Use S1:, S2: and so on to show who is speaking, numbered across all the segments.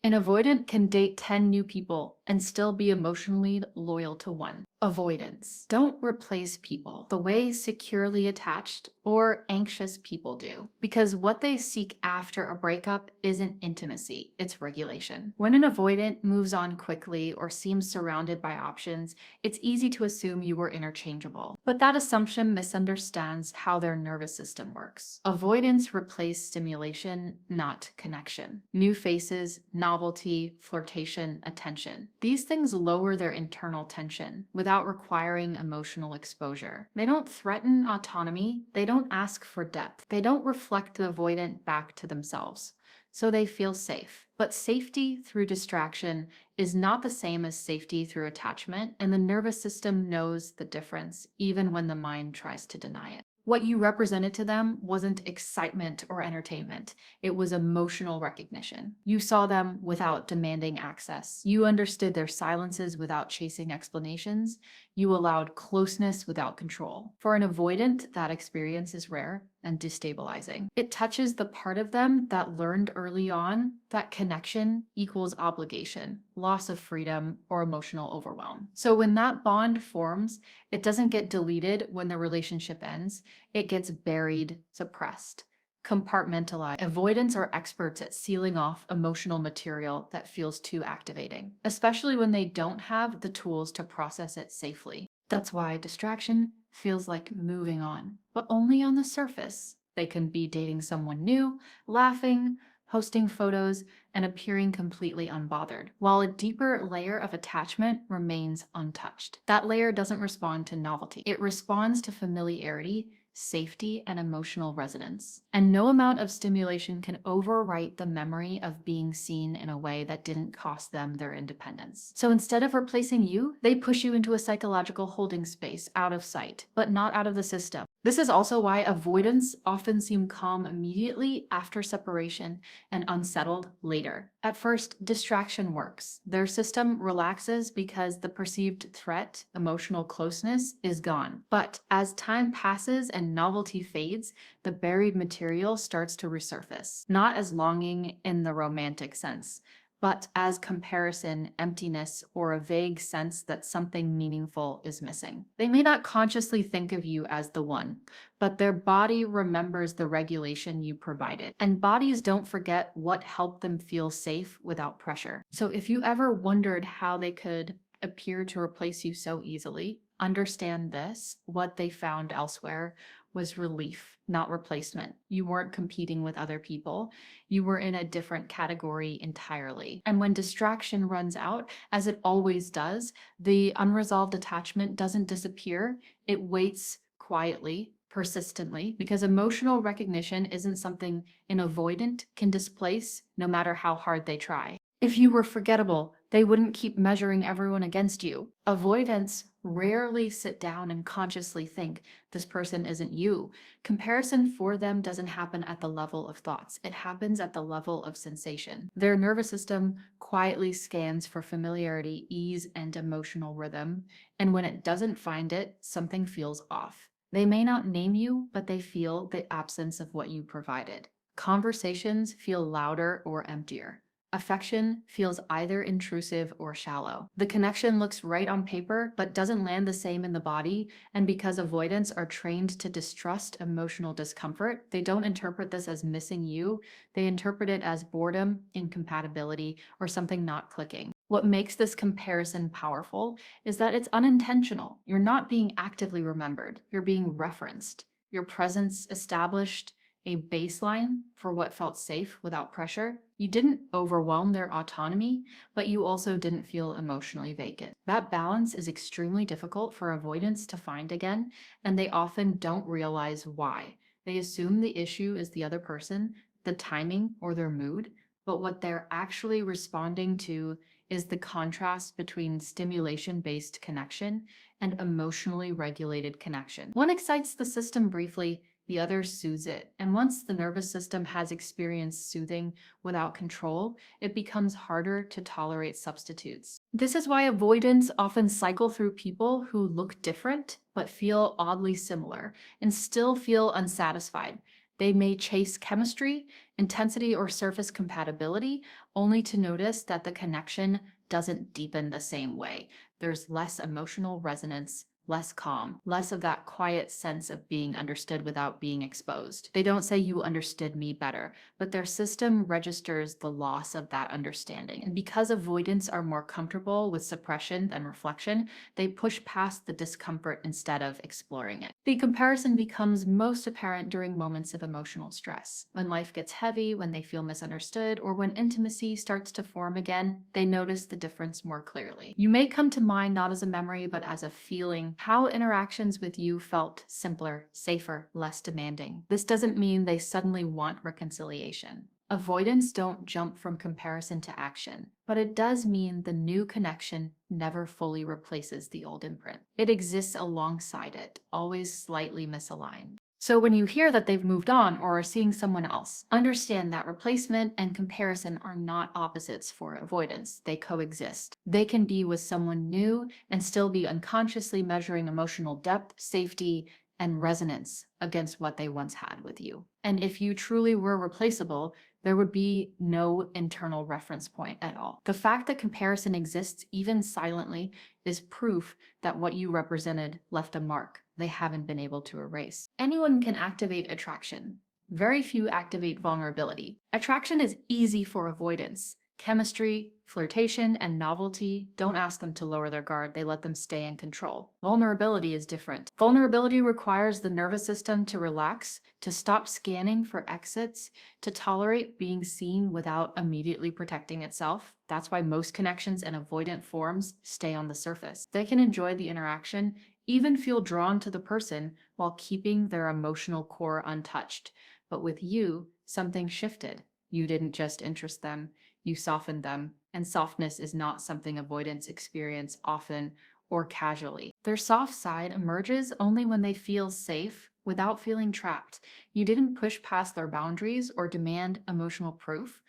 S1: An avoidant can date 10 new people and still be emotionally loyal to one. Avoidance. Don't replace people the way securely attached or anxious people do, because what they seek after a breakup isn't intimacy, it's regulation. When an avoidant moves on quickly or seems surrounded by options, it's easy to assume you were interchangeable. But that assumption misunderstands how their nervous system works. Avoidance replace stimulation, not connection. New faces, novelty, flirtation, attention. These things lower their internal tension without requiring emotional exposure. They don't threaten autonomy, they don't ask for depth, they don't reflect the avoidant back to themselves. So they feel safe. But safety through distraction is not the same as safety through attachment, and the nervous system knows the difference, even when the mind tries to deny it. What you represented to them wasn't excitement or entertainment. It was emotional recognition. You saw them without demanding access. You understood their silences without chasing explanations. You allowed closeness without control. For an avoidant, that experience is rare and destabilizing. It touches the part of them that learned early on that connection equals obligation, loss of freedom, or emotional overwhelm. So when that bond forms, it doesn't get deleted when the relationship ends. It gets buried, suppressed, compartmentalized. Avoidants are experts at sealing off emotional material that feels too activating, especially when they don't have the tools to process it safely. That's why distraction feels like moving on, but only on the surface. They can be dating someone new, laughing, posting photos, and appearing completely unbothered, while a deeper layer of attachment remains untouched. That layer doesn't respond to novelty. It responds to familiarity, safety, and emotional resonance. And no amount of stimulation can overwrite the memory of being seen in a way that didn't cost them their independence. So instead of replacing you, they push you into a psychological holding space out of sight, but not out of the system. This is also why avoidants often seem calm immediately after separation and unsettled later. At first, distraction works. Their system relaxes because the perceived threat, emotional closeness, is gone. But as time passes and novelty fades, the buried material starts to resurface, not as longing in the romantic sense, but as comparison, emptiness, or a vague sense that something meaningful is missing. They may not consciously think of you as the one, but their body remembers the regulation you provided. And bodies don't forget what helped them feel safe without pressure. So if you ever wondered how they could appear to replace you so easily, understand this: what they found elsewhere was relief, not replacement. You weren't competing with other people. You were in a different category entirely. And when distraction runs out, as it always does, the unresolved attachment doesn't disappear. It waits quietly, persistently, because emotional recognition isn't something an avoidant can displace no matter how hard they try. If you were forgettable, they wouldn't keep measuring everyone against you. Avoidants rarely sit down and consciously think, this person isn't you. Comparison for them doesn't happen at the level of thoughts. It happens at the level of sensation. Their nervous system quietly scans for familiarity, ease, and emotional rhythm. And when it doesn't find it, something feels off. They may not name you, but they feel the absence of what you provided. Conversations feel louder or emptier. Affection feels either intrusive or shallow. The connection looks right on paper, but doesn't land the same in the body. And because avoidants are trained to distrust emotional discomfort, they don't interpret this as missing you. They interpret it as boredom, incompatibility, or something not clicking. What makes this comparison powerful is that it's unintentional. You're not being actively remembered. You're being referenced. Your presence established a baseline for what felt safe without pressure. You didn't overwhelm their autonomy, but you also didn't feel emotionally vacant. That balance is extremely difficult for avoidants to find again, and they often don't realize why. They assume the issue is the other person, the timing, or their mood, but what they're actually responding to is the contrast between stimulation-based connection and emotionally regulated connection. One excites the system briefly, the other soothes it. And once the nervous system has experienced soothing without control, it becomes harder to tolerate substitutes. This is why avoidants often cycle through people who look different but feel oddly similar and still feel unsatisfied. They may chase chemistry, intensity, or surface compatibility, only to notice that the connection doesn't deepen the same way. There's less emotional resonance, less calm, less of that quiet sense of being understood without being exposed. They don't say you understood me better, but their system registers the loss of that understanding. And because avoidants are more comfortable with suppression than reflection, they push past the discomfort instead of exploring it. The comparison becomes most apparent during moments of emotional stress. When life gets heavy, when they feel misunderstood, or when intimacy starts to form again, they notice the difference more clearly. You may come to mind not as a memory, but as a feeling, how interactions with you felt simpler, safer, less demanding. This doesn't mean they suddenly want reconciliation. Avoidants don't jump from comparison to action, but it does mean the new connection never fully replaces the old imprint. It exists alongside it, always slightly misaligned. So when you hear that they've moved on or are seeing someone else, understand that replacement and comparison are not opposites for avoidance. They coexist. They can be with someone new and still be unconsciously measuring emotional depth, safety, and resonance against what they once had with you. And if you truly were replaceable, there would be no internal reference point at all. The fact that comparison exists, even silently, is proof that what you represented left a mark they haven't been able to erase. Anyone can activate attraction. Very few activate vulnerability. Attraction is easy for avoidance. Chemistry, flirtation, and novelty don't ask them to lower their guard, they let them stay in control. Vulnerability is different. Vulnerability requires the nervous system to relax, to stop scanning for exits, to tolerate being seen without immediately protecting itself. That's why most connections and avoidant forms stay on the surface. They can enjoy the interaction, even feel drawn to the person while keeping their emotional core untouched. But with you, something shifted. You didn't just interest them, you softened them, and softness is not something avoidants experience often or casually. Their soft side emerges only when they feel safe without feeling trapped. You didn't push past their boundaries or demand emotional proof.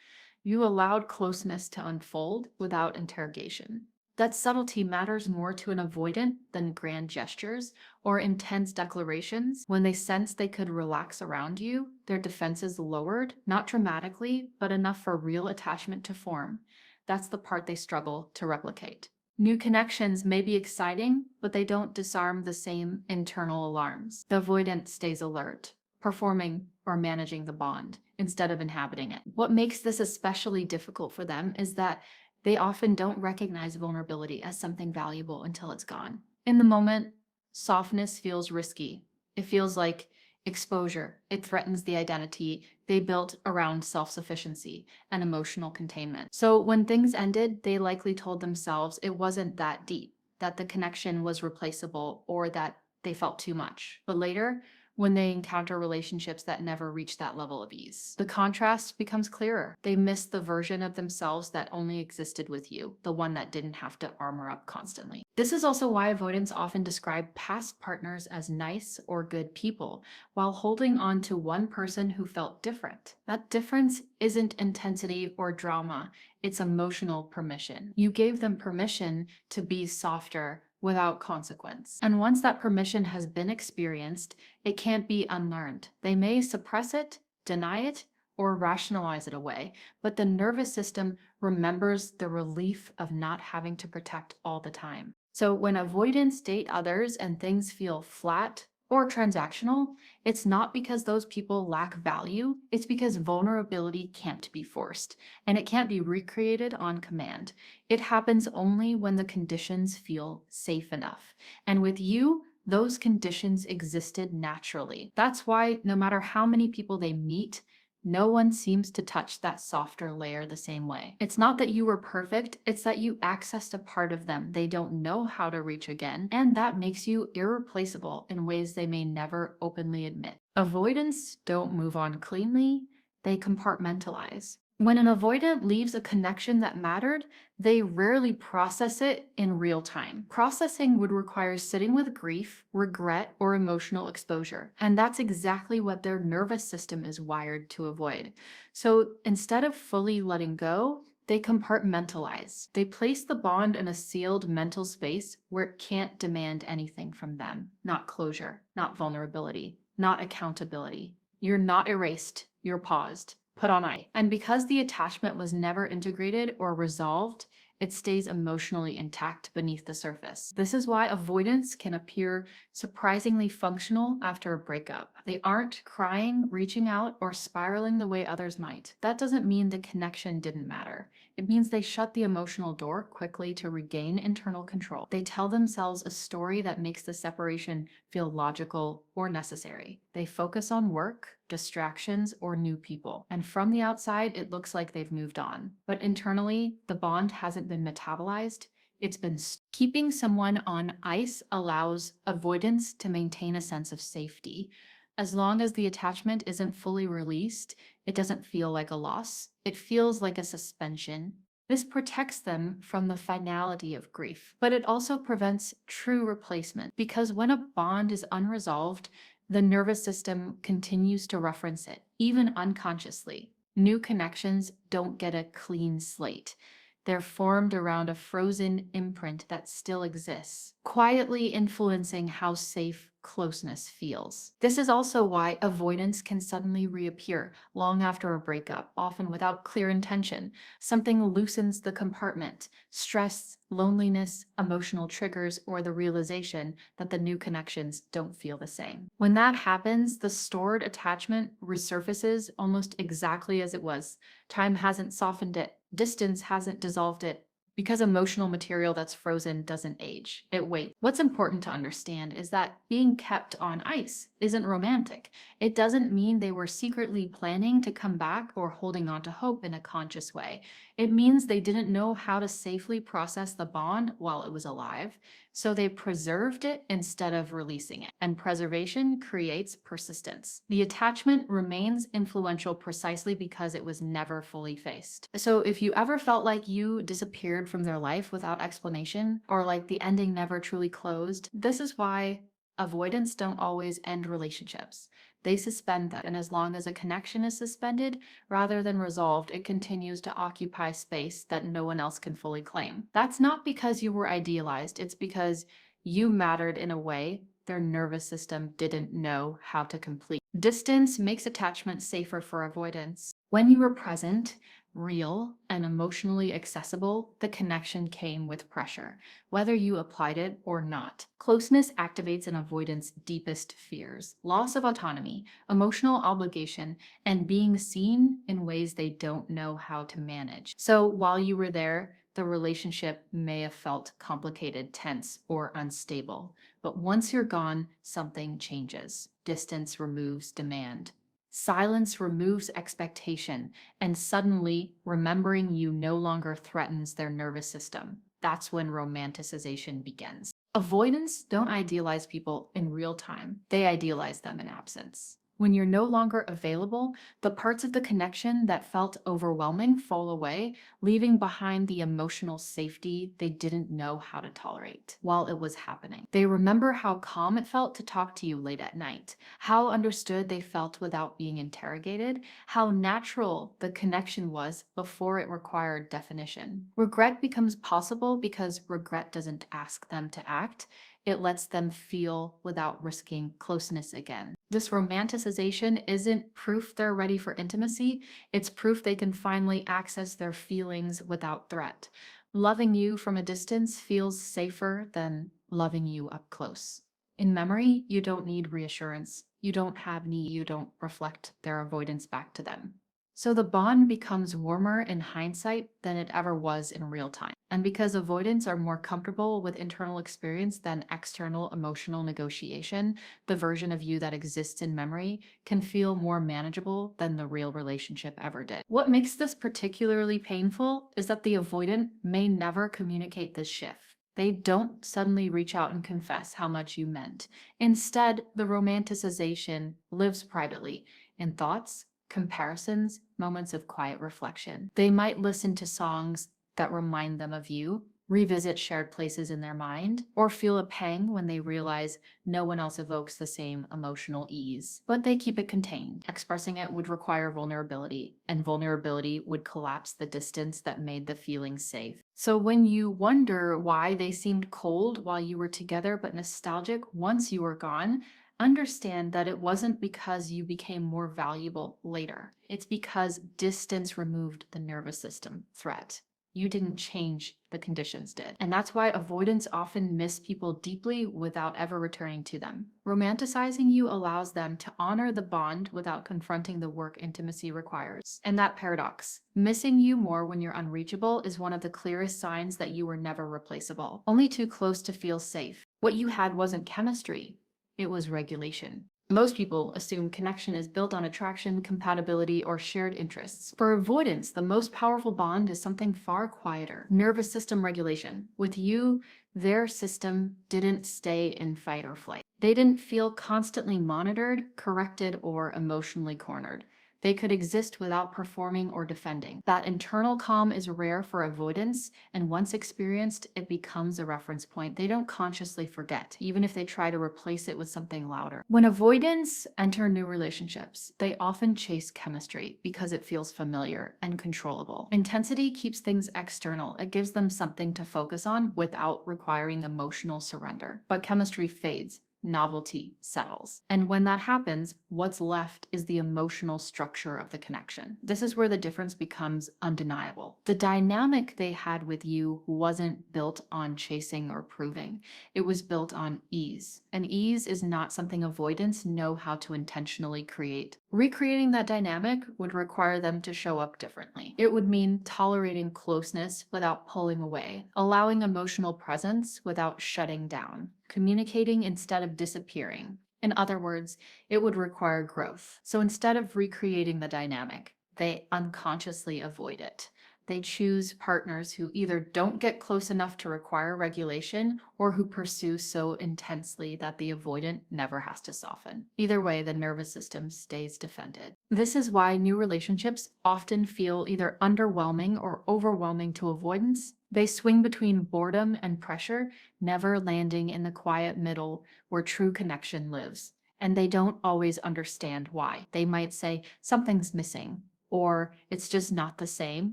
S1: You allowed closeness to unfold without interrogation. That subtlety matters more to an avoidant than grand gestures or intense declarations. When they sense they could relax around you, their defenses lowered, not dramatically, but enough for real attachment to form. That's the part they struggle to replicate. New connections may be exciting, but they don't disarm the same internal alarms. The avoidant stays alert, performing or managing the bond instead of inhabiting it. What makes this especially difficult for them is that they often don't recognize vulnerability as something valuable until it's gone. In the moment, softness feels risky. It feels like exposure. It threatens the identity they built around self-sufficiency and emotional containment. So when things ended, they likely told themselves it wasn't that deep, that the connection was replaceable, or that they felt too much. But later, when they encounter relationships that never reach that level of ease, the contrast becomes clearer. They miss the version of themselves that only existed with you, the one that didn't have to armor up constantly. This is also why avoidants often describe past partners as nice or good people, while holding on to one person who felt different. That difference isn't intensity or drama, it's emotional permission. You gave them permission to be softer without consequence. And once that permission has been experienced, it can't be unlearned. They may suppress it, deny it, or rationalize it away, but the nervous system remembers the relief of not having to protect all the time. So when avoidants date others and things feel flat or transactional, it's not because those people lack value, it's because vulnerability can't be forced, and it can't be recreated on command. It happens only when the conditions feel safe enough. And with you, those conditions existed naturally. That's why no matter how many people they meet, no one seems to touch that softer layer the same way. It's not that you were perfect, it's that you accessed a part of them they don't know how to reach again, and that makes you irreplaceable in ways they may never openly admit. Avoidants don't move on cleanly, they compartmentalize. When an avoidant leaves a connection that mattered, they rarely process it in real time. Processing would require sitting with grief, regret, or emotional exposure. And that's exactly what their nervous system is wired to avoid. So instead of fully letting go, they compartmentalize. They place the bond in a sealed mental space where it can't demand anything from them. Not closure, not vulnerability, not accountability. You're not erased, you're paused, put on ice. And because the attachment was never integrated or resolved, it stays emotionally intact beneath the surface. This is why avoidance can appear surprisingly functional after a breakup. They aren't crying, reaching out, or spiraling the way others might. That doesn't mean the connection didn't matter. It means they shut the emotional door quickly to regain internal control. They tell themselves a story that makes the separation feel logical or necessary. They focus on work, distractions, or new people. And from the outside, it looks like they've moved on. But internally, the bond hasn't been metabolized. It's been keeping someone on ice allows avoidance to maintain a sense of safety. As long as the attachment isn't fully released, it doesn't feel like a loss. It feels like a suspension. This protects them from the finality of grief, but it also prevents true replacement because when a bond is unresolved, the nervous system continues to reference it, even unconsciously. New connections don't get a clean slate. They're formed around a frozen imprint that still exists, quietly influencing how safe closeness feels. This is also why avoidance can suddenly reappear long after a breakup, often without clear intention. Something loosens the compartment, stress, loneliness, emotional triggers, or the realization that the new connections don't feel the same. When that happens, the stored attachment resurfaces almost exactly as it was. Time hasn't softened it, distance hasn't dissolved it, because emotional material that's frozen doesn't age. It waits. What's important to understand is that being kept on ice isn't romantic. It doesn't mean they were secretly planning to come back or holding on to hope in a conscious way. It means they didn't know how to safely process the bond while it was alive, so they preserved it instead of releasing it. And preservation creates persistence. The attachment remains influential precisely because it was never fully faced. So if you ever felt like you disappeared from their life without explanation, or like the ending never truly closed, this is why avoidants don't always end relationships. They suspend them, and as long as a connection is suspended rather than resolved, it continues to occupy space that no one else can fully claim. That's not because you were idealized, it's because you mattered in a way their nervous system didn't know how to complete. Distance makes attachment safer for avoidance. When you were present, real, and emotionally accessible, the connection came with pressure, whether you applied it or not. Closeness activates an avoidant's deepest fears: loss of autonomy, emotional obligation, and being seen in ways they don't know how to manage. So while you were there, the relationship may have felt complicated, tense, or unstable. But once you're gone, something changes. Distance removes demand. Silence removes expectation, and suddenly, remembering you no longer threatens their nervous system. That's when romanticization begins. Avoidants don't idealize people in real time, they idealize them in absence. When you're no longer available, the parts of the connection that felt overwhelming fall away, leaving behind the emotional safety they didn't know how to tolerate while it was happening. They remember how calm it felt to talk to you late at night, how understood they felt without being interrogated, how natural the connection was before it required definition. Regret becomes possible because regret doesn't ask them to act. It lets them feel without risking closeness again. This romanticization isn't proof they're ready for intimacy, it's proof they can finally access their feelings without threat. Loving you from a distance feels safer than loving you up close. In memory, you don't need reassurance. You don't have need, you don't reflect their avoidance back to them. So the bond becomes warmer in hindsight than it ever was in real time. And because avoidants are more comfortable with internal experience than external emotional negotiation, the version of you that exists in memory can feel more manageable than the real relationship ever did. What makes this particularly painful is that the avoidant may never communicate this shift. They don't suddenly reach out and confess how much you meant. Instead, the romanticization lives privately in thoughts, comparisons, moments of quiet reflection. They might listen to songs that remind them of you, revisit shared places in their mind, or feel a pang when they realize no one else evokes the same emotional ease. But they keep it contained. Expressing it would require vulnerability, and vulnerability would collapse the distance that made the feeling safe. So when you wonder why they seemed cold while you were together but nostalgic once you were gone, understand that it wasn't because you became more valuable later. It's because distance removed the nervous system threat. You didn't change, the conditions did. And that's why avoidants often miss people deeply without ever returning to them. Romanticizing you allows them to honor the bond without confronting the work intimacy requires. And that paradox, missing you more when you're unreachable, is one of the clearest signs that you were never replaceable, only too close to feel safe. What you had wasn't chemistry, it was regulation. Most people assume connection is built on attraction, compatibility, or shared interests. For avoidance, the most powerful bond is something far quieter: nervous system regulation. With you, their system didn't stay in fight or flight. They didn't feel constantly monitored, corrected, or emotionally cornered. They could exist without performing or defending. That internal calm is rare for avoidance, and once experienced, it becomes a reference point they don't consciously forget, even if they try to replace it with something louder. When avoidants enter new relationships, they often chase chemistry because it feels familiar and controllable. Intensity keeps things external. It gives them something to focus on without requiring emotional surrender. But chemistry fades. Novelty settles. And when that happens, what's left is the emotional structure of the connection. This is where the difference becomes undeniable. The dynamic they had with you wasn't built on chasing or proving. It was built on ease. And ease is not something avoidants know how to intentionally create. Recreating that dynamic would require them to show up differently. It would mean tolerating closeness without pulling away, allowing emotional presence without shutting down, communicating instead of disappearing. In other words, it would require growth. So instead of recreating the dynamic, they unconsciously avoid it. They choose partners who either don't get close enough to require regulation or who pursue so intensely that the avoidant never has to soften. Either way, the nervous system stays defended. This is why new relationships often feel either underwhelming or overwhelming to avoidants. They swing between boredom and pressure, never landing in the quiet middle where true connection lives. And they don't always understand why. They might say, something's missing, or it's just not the same,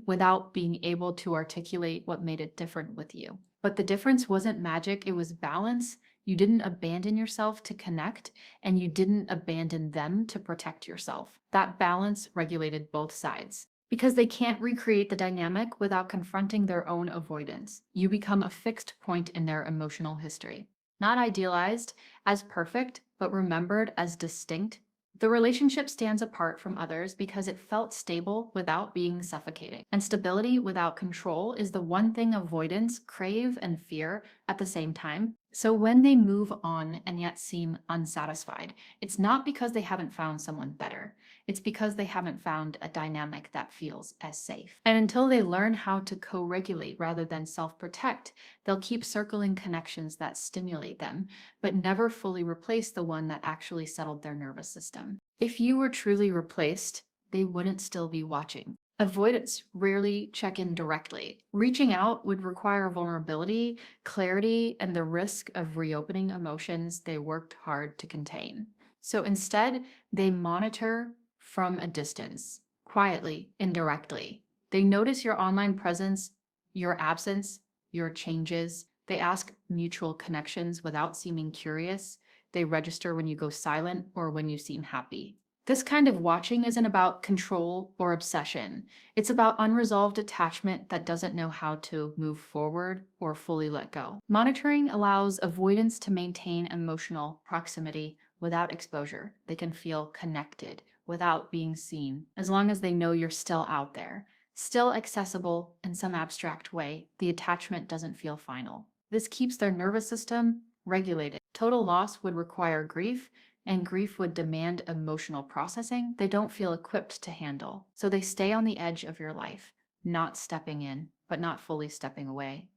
S1: without being able to articulate what made it different with you. But the difference wasn't magic, it was balance. You didn't abandon yourself to connect, and you didn't abandon them to protect yourself. That balance regulated both sides. Because they can't recreate the dynamic without confronting their own avoidance. You become a fixed point in their emotional history. Not idealized as perfect, but remembered as distinct. The relationship stands apart from others because it felt stable without being suffocating. And stability without control is the one thing avoidants crave and fear at the same time. So when they move on and yet seem unsatisfied, it's not because they haven't found someone better. It's because they haven't found a dynamic that feels as safe. And until they learn how to co-regulate rather than self-protect, they'll keep circling connections that stimulate them, but never fully replace the one that actually settled their nervous system. If you were truly replaced, they wouldn't still be watching. Avoidants rarely check in directly. Reaching out would require vulnerability, clarity, and the risk of reopening emotions they worked hard to contain. So instead, they monitor from a distance, quietly, indirectly. They notice your online presence, your absence, your changes. They ask mutual connections without seeming curious. They register when you go silent or when you seem happy. This kind of watching isn't about control or obsession. It's about unresolved attachment that doesn't know how to move forward or fully let go. Monitoring allows avoidants to maintain emotional proximity without exposure. They can feel connected without being seen, as long as they know you're still out there, still accessible in some abstract way. The attachment doesn't feel final. This keeps their nervous system regulated. Total loss would require grief, and grief would demand emotional processing they don't feel equipped to handle. So they stay on the edge of your life, not stepping in, but not fully stepping away.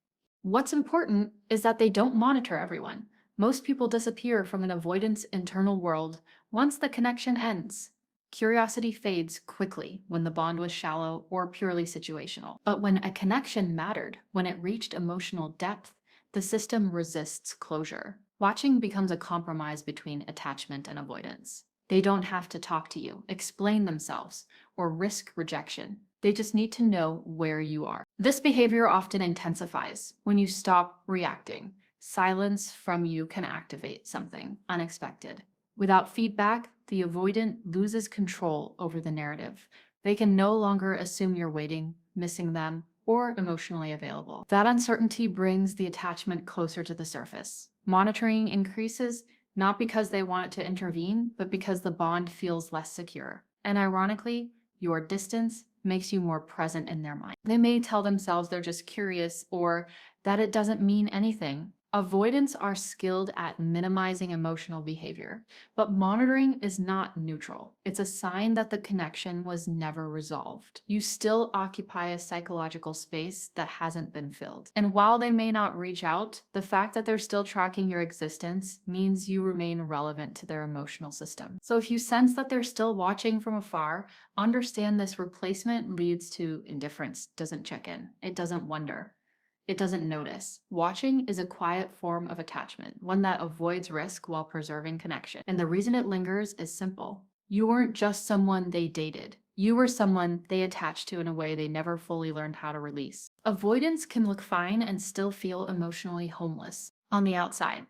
S1: What's important is that they don't monitor everyone. Most people disappear from an avoidance internal world once the connection ends. Curiosity fades quickly when the bond was shallow or purely situational. But when a connection mattered, when it reached emotional depth, the system resists closure. Watching becomes a compromise between attachment and avoidance. They don't have to talk to you, explain themselves, or risk rejection. They just need to know where you are. This behavior often intensifies when you stop reacting. Silence from you can activate something unexpected. Without feedback, the avoidant loses control over the narrative. They can no longer assume you're waiting, missing them, or emotionally available. That uncertainty brings the attachment closer to the surface. Monitoring increases not because they want to intervene, but because the bond feels less secure. And ironically, your distance makes you more present in their mind. They may tell themselves they're just curious or that it doesn't mean anything. Avoidants are skilled at minimizing emotional behavior, but monitoring is not neutral. It's a sign that the connection was never resolved. You still occupy a psychological space that hasn't been filled. And while they may not reach out, the fact that they're still tracking your existence means you remain relevant to their emotional system. So if you sense that they're still watching from afar, understand this replacement leads to indifference, doesn't check in, it doesn't wonder. It doesn't notice. Watching is a quiet form of attachment, one that avoids risk while preserving connection. And the reason it lingers is simple. You weren't just someone they dated. You were someone they attached to in a way they never fully learned how to release. Avoidance can look fine and still feel emotionally homeless on the outside.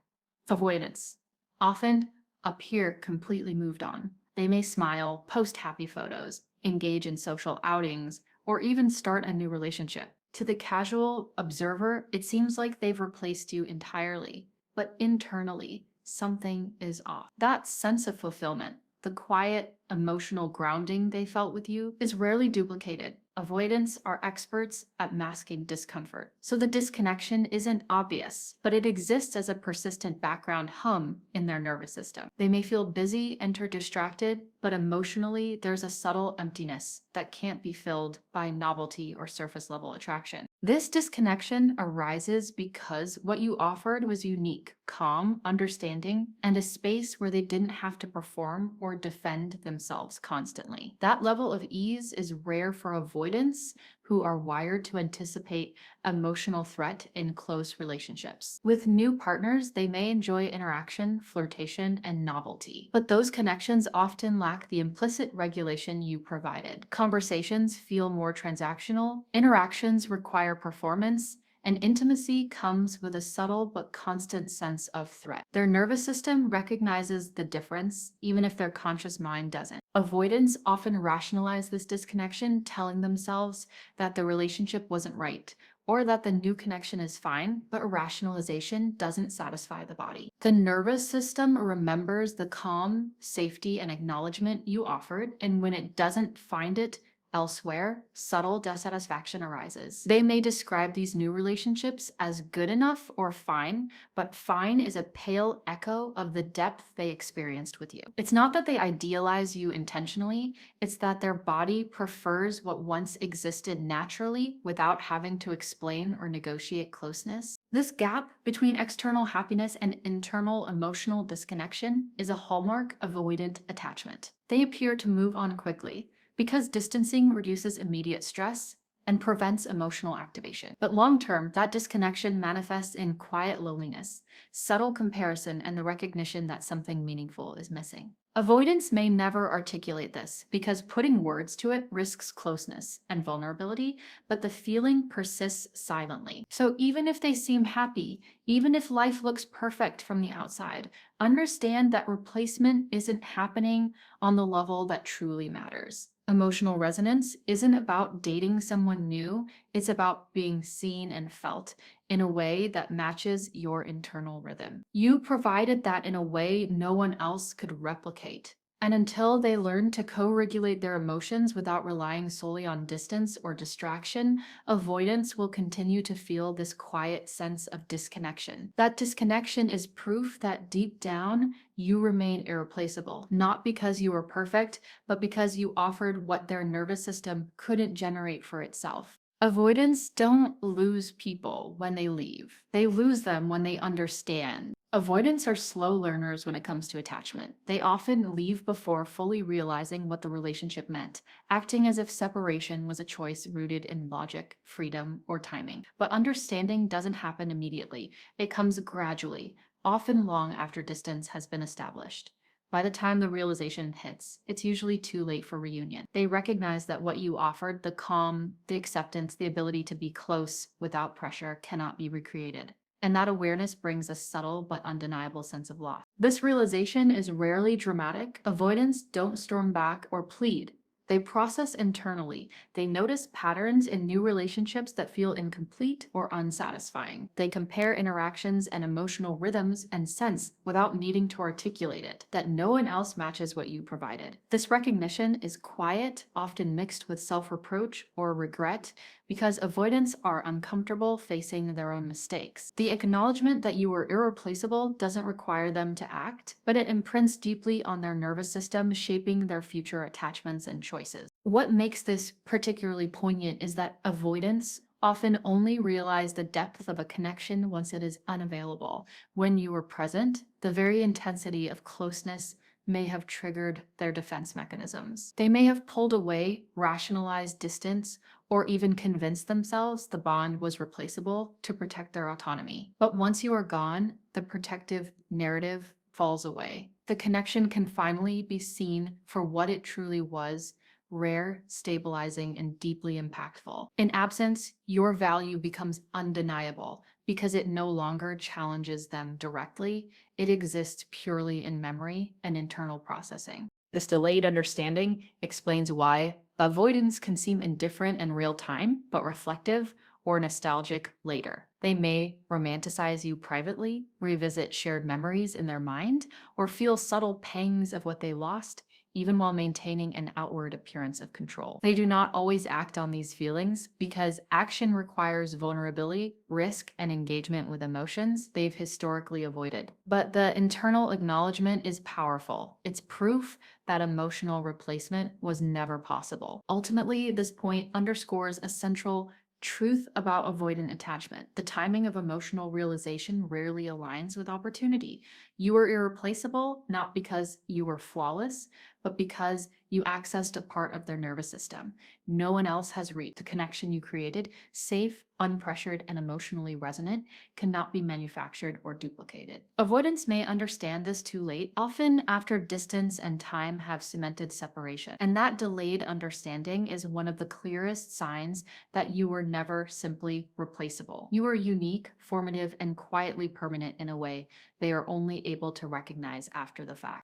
S1: Avoidance often appear completely moved on. They may smile, post happy photos, engage in social outings, or even start a new relationship. To the casual observer, it seems like they've replaced you entirely, but internally, something is off. That sense of fulfillment, the quiet, emotional grounding they felt with you, is rarely duplicated. Avoidants are experts at masking discomfort. So the disconnection isn't obvious, but it exists as a persistent background hum in their nervous system. They may feel busy, enter distracted, but emotionally, there's a subtle emptiness that can't be filled by novelty or surface level attraction. This disconnection arises because what you offered was unique, calm, understanding, and a space where they didn't have to perform or defend themselves constantly. That level of ease is rare for avoidants who are wired to anticipate emotional threat in close relationships. With new partners, they may enjoy interaction, flirtation, and novelty, but those connections often lack the implicit regulation you provided. Conversations feel more transactional, interactions require performance, and intimacy comes with a subtle but constant sense of threat. Their nervous system recognizes the difference, even if their conscious mind doesn't. Avoidants often rationalize this disconnection, telling themselves that the relationship wasn't right, or that the new connection is fine, but rationalization doesn't satisfy the body. The nervous system remembers the calm, safety, and acknowledgement you offered, and when it doesn't find it elsewhere, subtle dissatisfaction arises. They may describe these new relationships as good enough or fine, but fine is a pale echo of the depth they experienced with you. It's not that they idealize you intentionally, it's that their body prefers what once existed naturally without having to explain or negotiate closeness. This gap between external happiness and internal emotional disconnection is a hallmark of avoidant attachment. They appear to move on quickly, because distancing reduces immediate stress and prevents emotional activation. But long-term, that disconnection manifests in quiet loneliness, subtle comparison, and the recognition that something meaningful is missing. Avoidance may never articulate this because putting words to it risks closeness and vulnerability, but the feeling persists silently. So even if they seem happy, even if life looks perfect from the outside, understand that replacement isn't happening on the level that truly matters. Emotional resonance isn't about dating someone new, it's about being seen and felt in a way that matches your internal rhythm. You provided that in a way no one else could replicate. And until they learn to co-regulate their emotions without relying solely on distance or distraction, avoidance will continue to feel this quiet sense of disconnection. That disconnection is proof that deep down, you remain irreplaceable, not because you were perfect, but because you offered what their nervous system couldn't generate for itself. Avoidants don't lose people when they leave. They lose them when they understand. Avoidants are slow learners when it comes to attachment. They often leave before fully realizing what the relationship meant, acting as if separation was a choice rooted in logic, freedom, or timing. But understanding doesn't happen immediately. It comes gradually, often long after distance has been established. By the time the realization hits, it's usually too late for reunion. They recognize that what you offered, the calm, the acceptance, the ability to be close without pressure, cannot be recreated. And that awareness brings a subtle but undeniable sense of loss. This realization is rarely dramatic. Avoidants don't storm back or plead. They process internally. They notice patterns in new relationships that feel incomplete or unsatisfying. They compare interactions and emotional rhythms and sense, without needing to articulate it, that no one else matches what you provided. This recognition is quiet, often mixed with self-reproach or regret, because avoidants are uncomfortable facing their own mistakes. The acknowledgement that you are irreplaceable doesn't require them to act, but it imprints deeply on their nervous system, shaping their future attachments and choices. What makes this particularly poignant is that avoidants often only realize the depth of a connection once it is unavailable. When you were present, the very intensity of closeness may have triggered their defense mechanisms. They may have pulled away, rationalized distance, or even convinced themselves the bond was replaceable to protect their autonomy. But once you are gone, the protective narrative falls away. The connection can finally be seen for what it truly was: rare, stabilizing, and deeply impactful. In absence, your value becomes undeniable because it no longer challenges them directly. It exists purely in memory and internal processing. This delayed understanding explains why avoidants can seem indifferent in real time, but reflective or nostalgic later. They may romanticize you privately, revisit shared memories in their mind, or feel subtle pangs of what they lost, even while maintaining an outward appearance of control. They do not always act on these feelings because action requires vulnerability, risk, and engagement with emotions they've historically avoided. But the internal acknowledgement is powerful. It's proof that emotional replacement was never possible. Ultimately, this point underscores a central truth about avoidant attachment. The timing of emotional realization rarely aligns with opportunity. You were irreplaceable not because you were flawless, but because you accessed a part of their nervous system no one else has reached. The connection you created, safe, unpressured, and emotionally resonant, cannot be manufactured or duplicated. Avoidants may understand this too late, often after distance and time have cemented separation. And that delayed understanding is one of the clearest signs that you were never simply replaceable. You are unique, formative, and quietly permanent in a way they are only able to recognize after the fact.